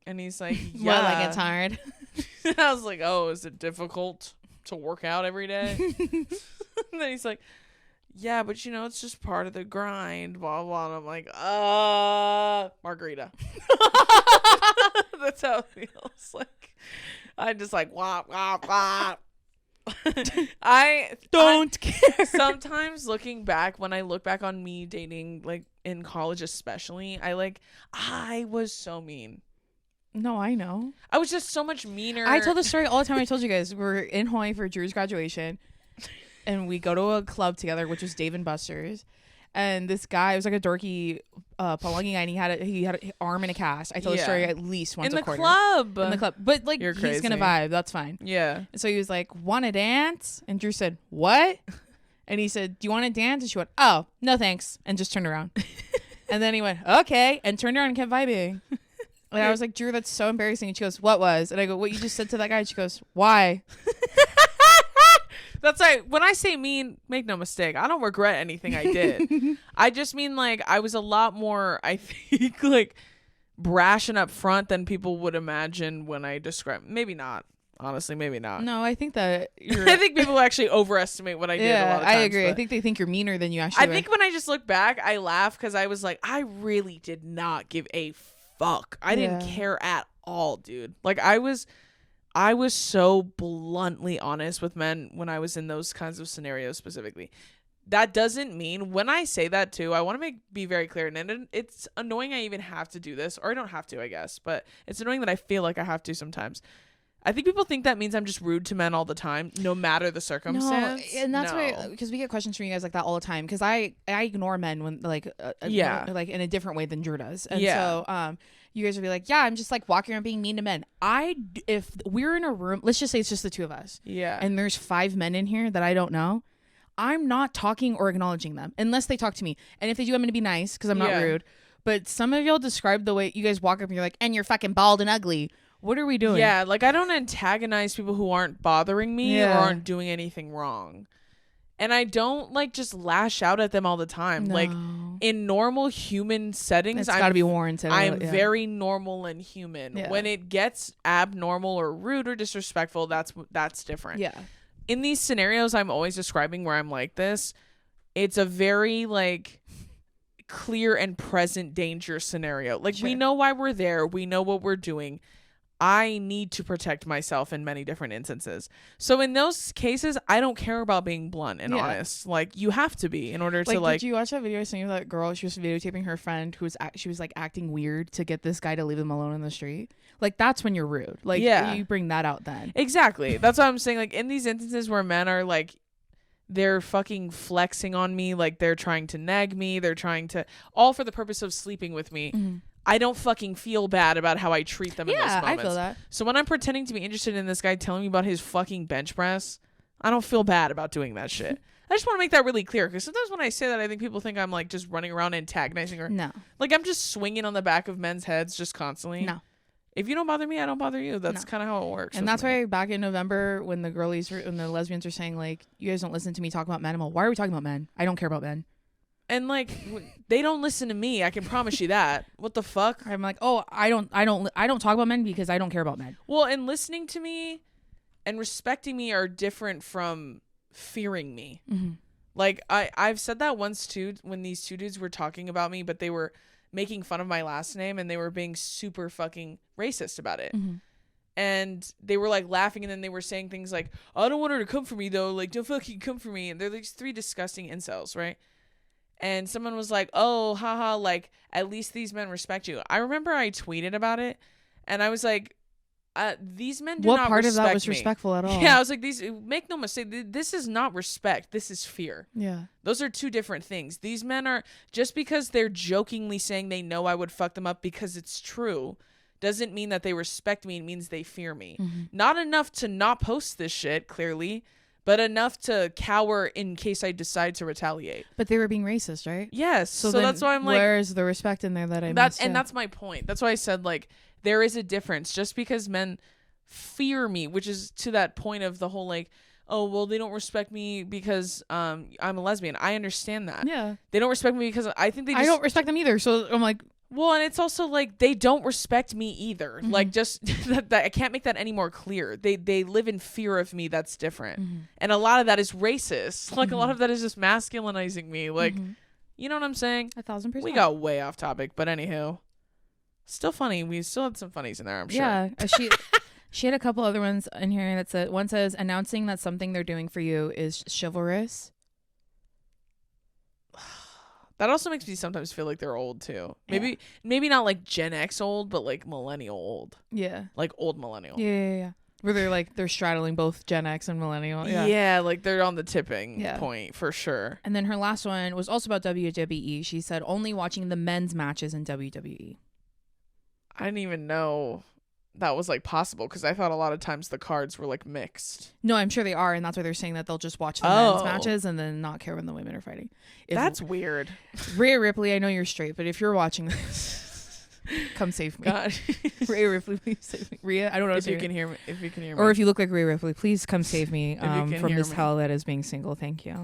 And he's like, yeah. More like it's hard. I was like, oh, is it difficult to work out every day? And then he's like, yeah, but it's just part of the grind, blah, blah. And I'm like, margarita. That's how it feels. Like, I just like, wah, wah, wah. I don't care. Sometimes looking back, when I look back on me dating, like in college especially, I was so mean. No, I know. I was just so much meaner. I tell the story all the time. I told you guys, we're in Hawaii for Drew's graduation, and we go to a club together, which was Dave and Buster's. And this guy, it was like a dorky Palangi guy, and he had an arm in a cast. I tell the story at least once a quarter. In the club. But like, he's gonna vibe. That's fine. Yeah. And so he was like, "Want to dance?" And Drew said, "What?" And he said, "Do you want to dance?" And she went, "Oh, no thanks," and just turned around. And then he went, "Okay," and turned around and kept vibing. And I was like, "Drew, that's so embarrassing." And she goes, "What was?" And I go, "What you just said to that guy." And she goes, "Why?" That's right. When I say mean, make no mistake, I don't regret anything I did. I just mean like I was a lot more, I think, like brash and upfront than people would imagine when I describe. Maybe not. Honestly, maybe not. No, I think that I think people actually overestimate what I did a lot of times. I agree. I think they think you're meaner than you actually think when I just look back, I laugh because I was like, I really did not give a fuck. I didn't care at all, dude. Like I was so bluntly honest with men when I was in those kinds of scenarios specifically. That doesn't mean, when I say that too, I want to be very clear. And it's annoying I even have to do this, or I don't have to, I guess. But it's annoying that I feel like I have to sometimes. I think people think that means I'm just rude to men all the time, no matter the circumstance. No, and that's why, because we get questions from you guys like that all the time. Because I ignore men when like in a different way than Drew does. And so you guys would be like, yeah, I'm just like walking around being mean to men. If we're in a room, let's just say it's just the two of us. Yeah. And there's 5 men in here that I don't know. I'm not talking or acknowledging them unless they talk to me. And if they do, I'm going to be nice because I'm not rude. But some of y'all describe the way you guys walk up and you're like, and you're fucking bald and ugly. What are we doing? Yeah, like I don't antagonize people who aren't bothering me or aren't doing anything wrong. And I don't like just lash out at them all the time. No. Like in normal human settings, it's got to be warranted. I'm very normal and human. Yeah. When it gets abnormal or rude or disrespectful, that's different. Yeah. In these scenarios I'm always describing where I'm like this, it's a very like clear and present danger scenario. Like we know why we're there. We know what we're doing. I need to protect myself in many different instances. So in those cases, I don't care about being blunt and honest. Like you have to be in order to like. Did you watch that video I sent you of that girl? She was videotaping her friend who was she was like acting weird to get this guy to leave them alone in the street. Like that's when you're rude. Like you bring that out then. Exactly. That's what I'm saying. Like in these instances where men are like, they're fucking flexing on me, like they're trying to nag me, they're trying to all for the purpose of sleeping with me. Mm-hmm. I don't fucking feel bad about how I treat them in those moments. I feel that. So when I'm pretending to be interested in this guy telling me about his fucking bench press, I don't feel bad about doing that shit. I just want to make that really clear because sometimes when I say that, I think people think I'm like just running around antagonizing or no, like I'm just swinging on the back of men's heads just constantly. No. If you don't bother me, I don't bother you. That's kind of how it works. And that's why back in November when the lesbians were saying like, you guys don't listen to me talk about men. I'm like, why are we talking about men? I don't care about men. And like they don't listen to me. I can promise you that. What the fuck? I'm like, oh, I don't talk about men because I don't care about men. Well, and listening to me and respecting me are different from fearing me. Mm-hmm. Like I've said that once too when these two dudes were talking about me, but they were making fun of my last name and they were being super fucking racist about it. Mm-hmm. And they were like laughing and then they were saying things like, I don't want her to come for me though. Like, don't fucking come for me. And they're like 3 disgusting incels, right? And someone was like, oh, haha, like, at least these men respect you. I remember I tweeted about it, and I was like, these men do not respect me. What part of that was respectful at all? Yeah, I was like, make no mistake, this is not respect. This is fear. Yeah. Those are 2 different things. These men are, just because they're jokingly saying they know I would fuck them up because it's true, doesn't mean that they respect me. It means they fear me. Mm-hmm. Not enough to not post this shit, clearly, but enough to cower in case I decide to retaliate. But they were being racist, right? Yes. So that's why I'm like, where's the respect in there that I missed? and that's my point. That's why I said, like, there is a difference. Just because men fear me, which is to that point of the whole, like, oh, well, they don't respect me because I'm a lesbian. I understand that. Yeah. They don't respect me because I think they just... I don't respect them either. So I'm like... Well, and it's also like they don't respect me either. Mm-hmm. Like, just that I can't make that any more clear. They live in fear of me. That's different. Mm-hmm. And a lot of that is racist. Like, Mm-hmm. a lot of that is just masculinizing me. Like, you know what I'm saying? 1,000%. We got way off topic, but anywho. Still funny. We still had some funnies in there, I'm sure. Yeah. She had a couple other ones in here that said, one says, announcing that something they're doing for you is chivalrous. That also makes me sometimes feel like they're old too. Maybe not like Gen X old, but like millennial old. Yeah. Like old millennial. Yeah. Where they're straddling both Gen X and millennial. Yeah. Yeah, like they're on the tipping Yeah. point for sure. And then her last one was also about WWE. She said only watching the men's matches in WWE. I didn't even know that was like possible because I thought a lot of times the cards were like mixed. No, I'm sure they are, and that's why they're saying that they'll just watch the men's matches and then not care when the women are fighting. That's weird. Rhea Ripley, I know you're straight, but if you're watching this, come save me. God. Rhea Ripley, please save me. Rhea, I don't know if you can hear me. If you can hear me. Or if you look like Rhea Ripley, please come save me from hear this me. hell that is being single. Thank you.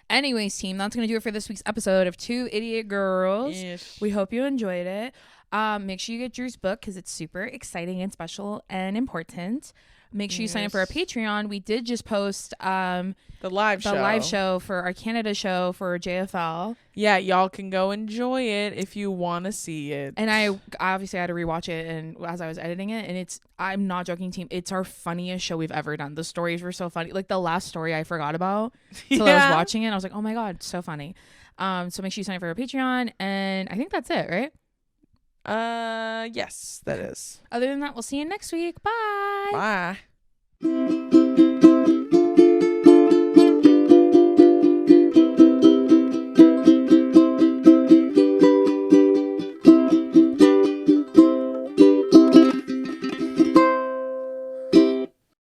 Anyways, team, that's going to do it for this week's episode of Two Idiot Girls. Ish. We hope you enjoyed it. Make sure you get Drew's book because it's super exciting and special and important. Make sure you sign up for our Patreon. We did just post the live show for our Canada show for JFL. Yeah, y'all can go enjoy it if you want to see it. And I obviously had to rewatch it, and as I was editing it, and I'm not joking, team, it's our funniest show we've ever done. The stories were so funny. Like the last story I forgot about till I was watching it. I was like, oh my God, so funny. So make sure you sign up for our Patreon, and I think that's it, right? Yes, that is. Other than that, we'll see you next week. Bye. Bye.